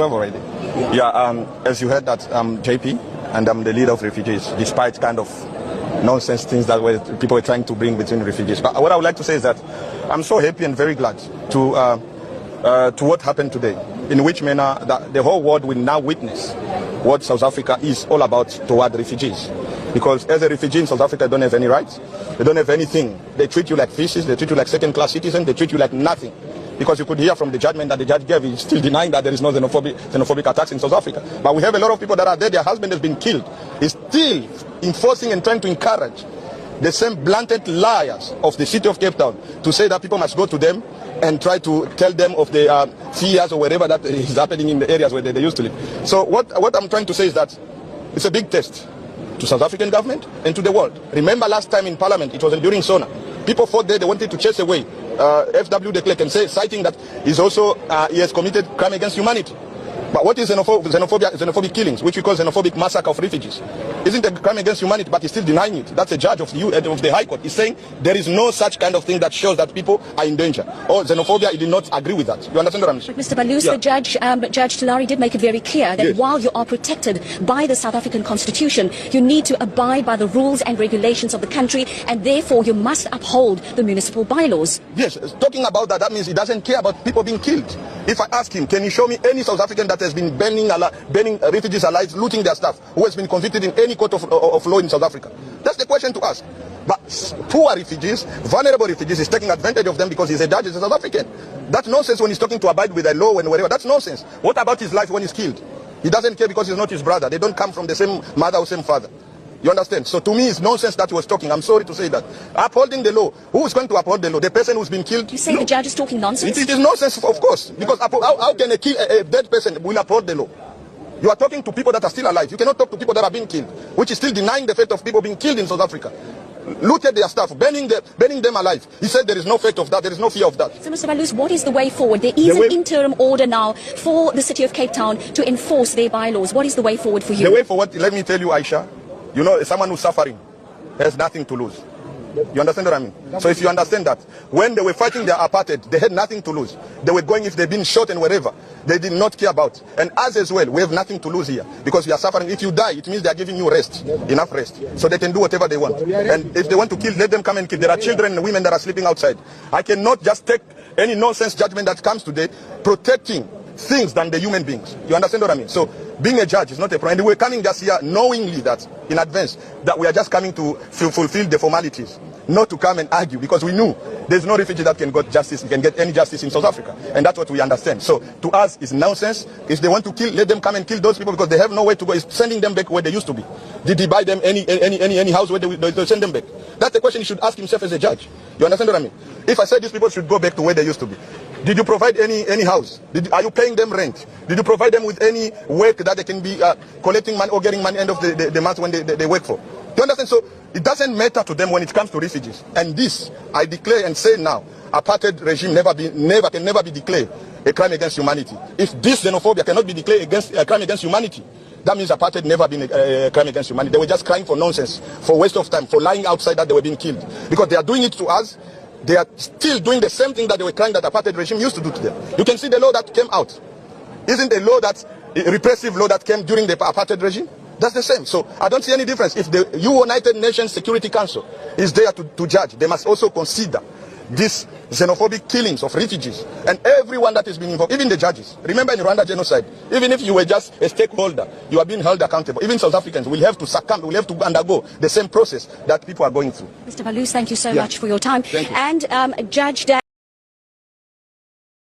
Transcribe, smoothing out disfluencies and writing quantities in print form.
Already. Yeah, as you heard that I'm JP and I'm the leader of refugees, despite kind of nonsense things that people were trying to bring between refugees. But what I would like to say is that I'm so happy and very glad to what happened today, in which manner that the whole world will now witness what South Africa is all about toward refugees. Because as a refugee in South Africa, they don't have any rights, they don't have anything. They treat you like fishes, they treat you like second-class citizens, they treat you like nothing. Because you could hear from the judgment that the judge gave, he's still denying that there is no xenophobic attacks in South Africa. But we have a lot of people that are there, their husband has been killed. He's still enforcing and trying to encourage the same blatant liars of the city of Cape Town to say that people must go to them and try to tell them of the fears or whatever that is happening in the areas where they used to live. So what I'm trying to say is that it's a big test to South African government and to the world. Remember last time in Parliament, it was during SONA. People fought there, they wanted to chase away F.W. de Klerk and say, citing that he has committed crime against humanity. But what is xenophobic killings, which we call xenophobic massacre of refugees? Isn't a crime against humanity, but he's still denying it. That's a judge of the High Court. He's saying there is no such kind of thing that shows that people are in danger. Or xenophobia, he did not agree with that. You understand what I'm saying? But Mr. Balus, yeah. Judge Tulari did make it very clear that while you are protected by the South African Constitution, you need to abide by the rules and regulations of the country, and therefore you must uphold the municipal bylaws. Yes, talking about that, that means he doesn't care about people being killed. If I ask him, can you show me any South African that has been burning refugees alive, looting their stuff, who has been convicted in any court of law in South Africa? That's the question to ask. But poor refugees, vulnerable refugees, is taking advantage of them because he's a judge, he's a South African. That's nonsense when he's talking to abide with the law and whatever. That's nonsense. What about his life when he's killed? He doesn't care because he's not his brother. They don't come from the same mother or same father. You understand? So to me, it's nonsense that he was talking. I'm sorry to say that. Upholding the law. Who is going to uphold the law? The person who's been killed? You say the judge is talking nonsense? It is nonsense, of course. Because how can a dead person will uphold the law? You are talking to people that are still alive. You cannot talk to people that are being killed, which is still denying the fact of people being killed in South Africa. Looted their stuff, burning them alive. He said there is no fact of that, there is no fear of that. So Mr. Balus, what is the way forward? There is an interim order now for the city of Cape Town to enforce their bylaws. What is the way forward for you? The way forward, let me tell you, Aisha, you know, someone who's suffering has nothing to lose. You understand what I mean? So if you understand that, when they were fighting their apartheid, they had nothing to lose. They were going, if they've been shot and whatever, they did not care about. And us as well, we have nothing to lose here. Because we are suffering. If you die, it means they are giving you rest, enough rest. So they can do whatever they want. And if they want to kill, let them come and kill. There are children and women that are sleeping outside. I cannot just take any nonsense judgment that comes today, protecting things than the human beings. You understand what I mean? So being a judge is not a problem. And we're coming just here knowingly that in advance that we are just coming to fulfill the formalities, not to come and argue, because we knew there's no refugee that can get justice, can get any justice in South Africa. And that's what we understand. So to us, it's nonsense. If they want to kill, let them come and kill those people because they have nowhere to go. It's sending them back where they used to be. Did he buy them any house where they send them back? That's the question he should ask himself as a judge. You understand what I mean? If I said these people should go back to where they used to be, did you provide any house? Are you paying them rent? Did you provide them with any work that they can be collecting money or getting money end of the month when they work for? Do you understand? So it doesn't matter to them when it comes to refugees. And this, I declare and say now, apartheid regime can never be declared a crime against humanity. If this xenophobia cannot be declared against a crime against humanity, that means apartheid never been a crime against humanity. They were just crying for nonsense, for waste of time, for lying outside that they were being killed. Because they are doing it to us. They are still doing the same thing that they were crying that the apartheid regime used to do to them. You can see the law that came out. Isn't a law that a repressive law that came during the apartheid regime? That's the same. So I don't see any difference. If the United Nations Security Council is there to judge, they must also consider these xenophobic killings of refugees and everyone that is being involved, even the judges. Remember in Rwanda genocide, even if you were just a stakeholder, you are being held accountable. Even South Africans will have to succumb, will have to undergo the same process that people are going through. Mr. Balus, thank you so much for your time. Thank you. And Judge